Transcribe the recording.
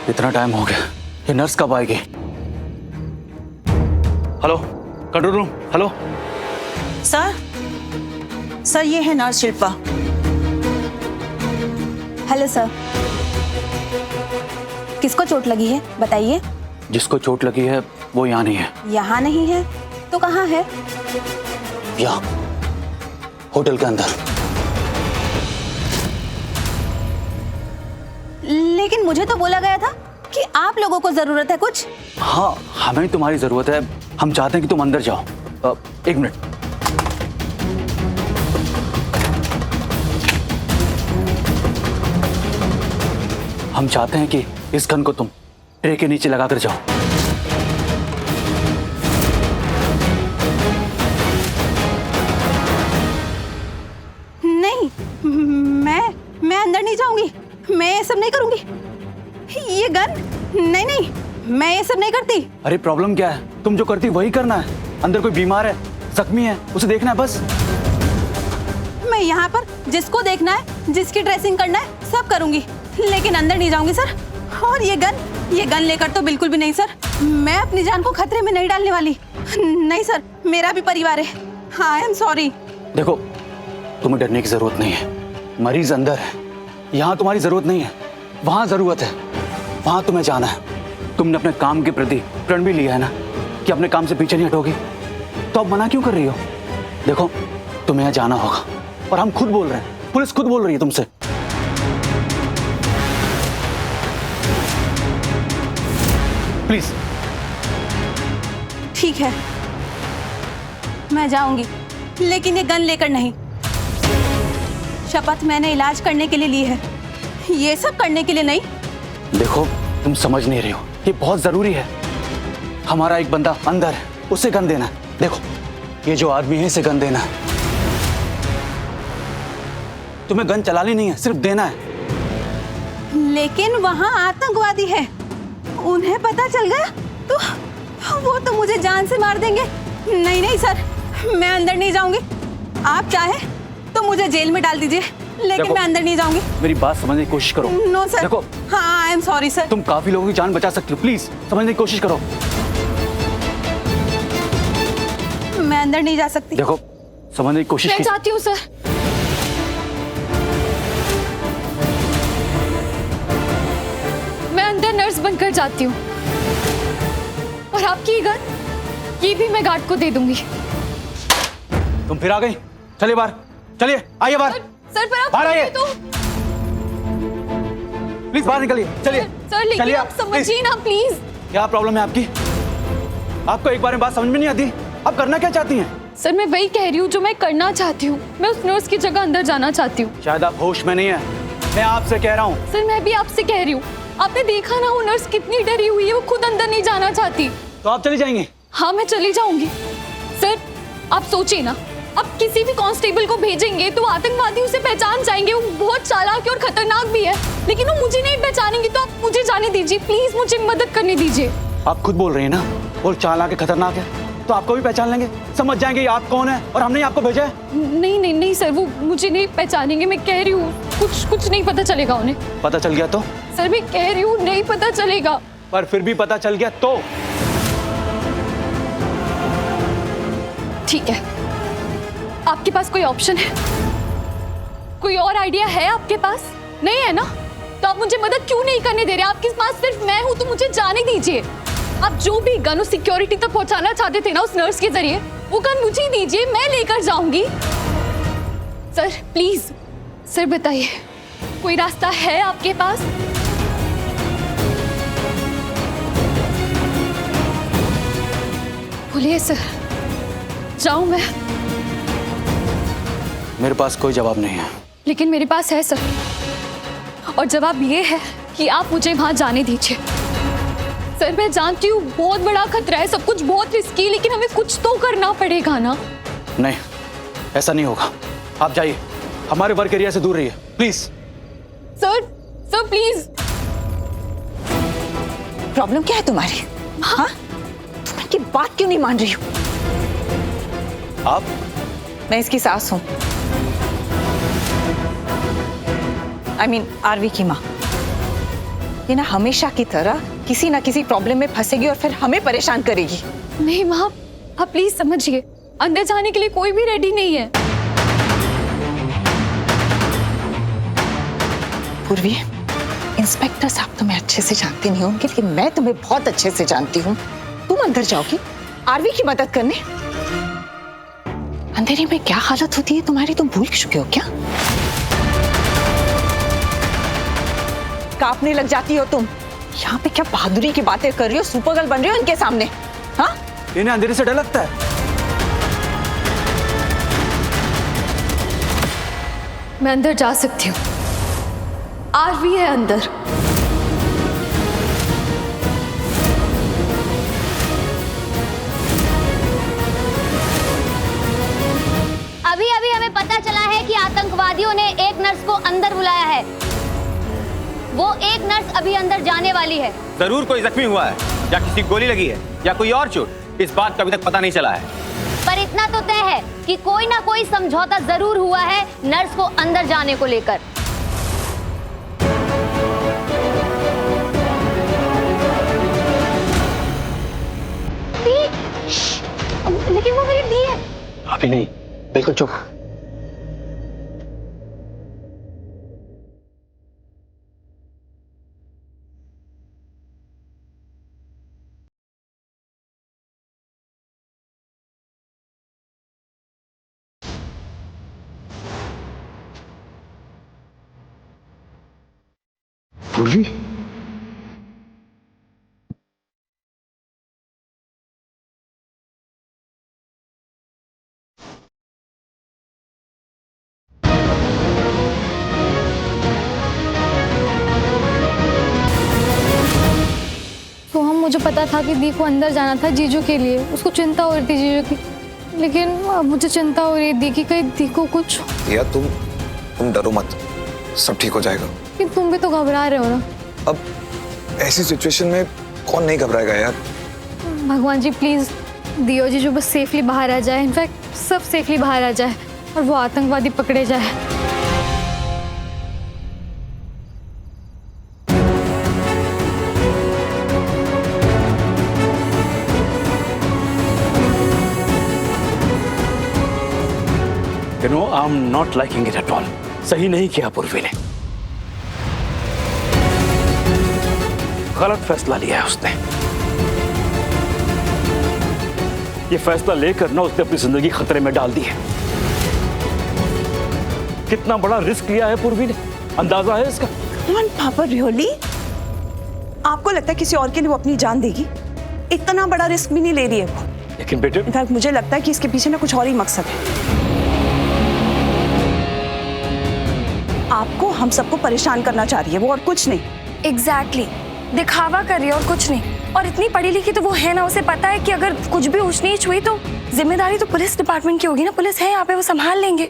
इतना टाइम हो गया, ये नर्स कब आएगी? Hello control room, hello sir ये है नर्स शिल्पा। हेलो सर, किसको चोट लगी है बताइए। जिसको चोट लगी है वो यहाँ नहीं है। यहाँ नहीं है तो कहाँ है? यहाँ होटल के अंदर। लेकिन मुझे तो बोला गया था कि आप लोगों को जरूरत है कुछ। हाँ, हमें तुम्हारी जरूरत है। हम चाहते हैं कि तुम अंदर जाओ। एक मिनट। हम चाहते हैं कि इस गन को तुम ट्रे के नीचे लगाकर जाओ। नहीं, मैं अंदर नहीं जाऊंगी। मैं ये सब नहीं करूंगी। ये गन, नहीं, मैं ये सब नहीं करती। अरे प्रॉब्लम क्या है? तुम जो करती वही करना है। अंदर कोई बीमार है, जख्मी है, उसे देखना है बस। मैं यहाँ पर जिसको देखना है, जिसकी ड्रेसिंग करना है, सब करूंगी, लेकिन अंदर नहीं जाऊंगी सर। और ये गन लेकर तो बिल्कुल भी नहीं सर। मैं अपनी जान को खतरे में नहीं डालने वाली। नहीं सर, मेरा भी परिवार है। I am sorry. देखो, तुम्हें डरने की जरूरत नहीं है। मरीज अंदर है, यहाँ तुम्हारी जरूरत नहीं है, वहां जरूरत है। वहां तुम्हें जाना है। तुमने अपने काम के प्रति प्रण भी लिया है ना कि अपने काम से पीछे नहीं हटोगी, तो अब मना क्यों कर रही हो? देखो, तुम्हें यहाँ जाना होगा और हम खुद बोल रहे हैं, पुलिस खुद बोल रही है तुमसे। प्लीज। ठीक है, मैं जाऊंगी, लेकिन ये गन लेकर नहीं। शपथ मैंने इलाज करने के लिए ली है, ये सब करने के लिए नहीं। देखो, तुम समझ नहीं रही हो, ये बहुत जरूरी है। हमारा एक बंदा अंदर है, उसे गन देना है। देखो, ये जो आदमी है, इसे गन देना है। तुम्हें गन चलानी नहीं है, सिर्फ देना है। लेकिन वहाँ आतंकवादी है, उन्हें पता चल गया तो वो तो मुझे जान से मार देंगे। नहीं सर, मैं अंदर नहीं जाऊंगी। आप चाहे तो मुझे जेल में डाल दीजिए, लेकिन मैं अंदर नहीं जाऊंगी। मेरी बात समझने की कोशिश करो। No sir. देखो, हाँ, आई एम सॉरी सर। तुम काफी लोगों की जान बचा सकती हो, प्लीज समझने की कोशिश करो। मैं अंदर नहीं जा सकती। देखो, समझने की कोशिश मैं चाहती हूँ सर। मैं अंदर नर्स बनकर जाती हूँ, और आपकी गन ये भी मैं गार्ड को दे दूंगी। तुम फिर आ गई। चलिए बाहर, चलिए, आइए बाहर। सर पर आप बाहर आइए। तो प्लीज बाहर निकलिए, चलिए। सर लेकिन चलिए आप समझिए ना प्लीज। क्या प्रॉब्लम है आपकी? आपको एक बार में बात समझ में नहीं आती? आप करना क्या चाहती हैं? सर मैं वही कह रही हूँ जो मैं करना चाहती हूँ। मैं उस नर्स की जगह अंदर जाना चाहती हूँ। शायद आप होश में नहीं है। मैं आपसे कह रहा हूँ। सर मैं भी आपसे कह रही हूँ, आपने देखा ना वो नर्स कितनी डरी हुई है, वो खुद अंदर नहीं जाना चाहती। तो आप चली जाएंगी? हाँ मैं चली जाऊंगी। सर आप सोचिए ना, आप किसी भी कांस्टेबल को भेजेंगे तो आतंकवादी उसे पहचान जाएंगे। वो बहुत चालाक है और खतरनाक भी है, लेकिन वो मुझे नहीं पहचानेंगे। तो आप मुझे जाने दीजिए प्लीज, मुझे मदद करने दीजिए। आप खुद बोल रही हैं ना, वो चालाक है, खतरनाक है, तो आपको भी पहचान लेंगे, समझ जाएंगे ये आप कौन है और हमने आपको भेजा है। नहीं सर, वो मुझे नहीं पहचानेंगे। मैं कह रही हूँ कुछ नहीं पता चलेगा उन्हें। पता चल गया तो? सर मैं कह रही हूँ नहीं पता चलेगा। पर फिर भी पता चल गया तो? ठीक है, आपके पास कोई ऑप्शन है? कोई और आइडिया है आपके पास? नहीं है ना? तो आप मुझे मदद क्यों नहीं करने दे रहे? आपके पास सिर्फ मैं हूं, तो मुझे जाने दीजिए। आप जो भी गन उस सिक्योरिटी तक पहुंचाना चाहते थे ना उस नर्स के जरिए, वो गन मुझे दीजिए, मैं लेकर जाऊंगी। सर प्लीज, सर बताइए, कोई रास्ता है आपके पास? बोलिए सर, जाऊं मैं? मेरे पास कोई जवाब नहीं है। लेकिन मेरे पास है सर, और जवाब ये है कि आप मुझे वहां जाने दीजिए। सर मैं जानती हूँ बहुत बड़ा खतरा है, सब कुछ बहुत रिस्की, लेकिन हमें कुछ तो करना पड़ेगा ना। नहीं, ऐसा नहीं होगा। आप जाइए, हमारे वर्क एरिया से दूर रहिए, प्लीज। Sir please. प्रॉब्लम क्या है तुम्हारी? हाँ, तुम इनकी बात क्यों नहीं मान रही हो? आप? मैं इसकी सास हूं, I mean, आरवी की माँ। ये ना हमेशा की तरह किसी ना किसी प्रॉब्लम में फंसेगी और फिर हमें परेशान करेगी। नहीं माँ, आप प्लीज समझिए, अंदर जाने के लिए कोई भी रेडी नहीं है। पूर्वी, इंस्पेक्टर साहब तुम्हें अच्छे से जानते नहीं होंगे, लेकिन मैं तुम्हें बहुत अच्छे से जानती हूँ। तुम अंदर जाओगी आरवी की मदद करने? अंधेरे में क्या हालत होती है तुम्हारी, तुम भूल चुके हो क्या? कांपने लग जाती हो तुम। यहाँ पे क्या बहादुरी की बातें कर रही हो, सुपर गर्ल बन रही हो इनके सामने? हाँ, इन्हें अंधेरे से डर लगता है। मैं अंदर जा सकती हूँ, आरवी है अंदर। अभी अभी हमें पता चला है कि आतंकवादियों ने एक नर्स को अंदर बुलाया है। वो एक नर्स अभी अंदर जाने वाली है। जरूर कोई जख्मी हुआ है, या किसी गोली लगी है, या कोई और चोट। इस बात का अभी तक पता नहीं चला है, पर इतना तो तय है कि कोई ना कोई समझौता जरूर हुआ है नर्स को अंदर जाने को लेकर। लेकिन वो मेरी दी है। अभी नहीं, बिल्कुल चुप। पूर्वी, तो हम मुझे पता था कि दी को अंदर जाना था जीजू के लिए, उसको चिंता हो रही थी जीजू की, लेकिन अब मुझे चिंता हो रही है दी की, कहीं दी को कुछ। दिया, तुम डरो मत, सब ठीक हो जाएगा। कि तुम भी तो घबरा रहे हो ना। अब ऐसी सिचुएशन में कौन नहीं घबराएगा यार। भगवान जी प्लीज दियो जीजू बस सेफली बाहर आ जाए, इनफैक्ट सब सेफली बाहर आ जाए और वो आतंकवादी पकड़े जाए। You know, I'm not liking it at all. सही नहीं किया पूर्वी ने, गलत फैसला लिया है उसने। ये फैसला लेकर ना उसने अपनी जिंदगी खतरे में डाल दी है। कितना बड़ा रिस्क लिया है पूर्वी ने, अंदाजा है इसका? कौन पापा, रियली आपको लगता है किसी और के लिए वो अपनी जान देगी? इतना बड़ा रिस्क भी नहीं ले रही है वो। लेकिन बेटे, इनफैक्ट मुझे लगता है कि इसके पीछे ना कुछ और ही मकसद है। आपको हम सबको परेशान करना चाह रही है वो, और कुछ नहीं। एग्जैक्टली, दिखावा कर रही है और कुछ नहीं। और इतनी पढ़ी लिखी तो वो है ना, उसे पता है कि अगर कुछ भी ऊंच नीच हुई तो जिम्मेदारी तो पुलिस डिपार्टमेंट की होगी ना। पुलिस है यहाँ पे, वो संभाल लेंगे।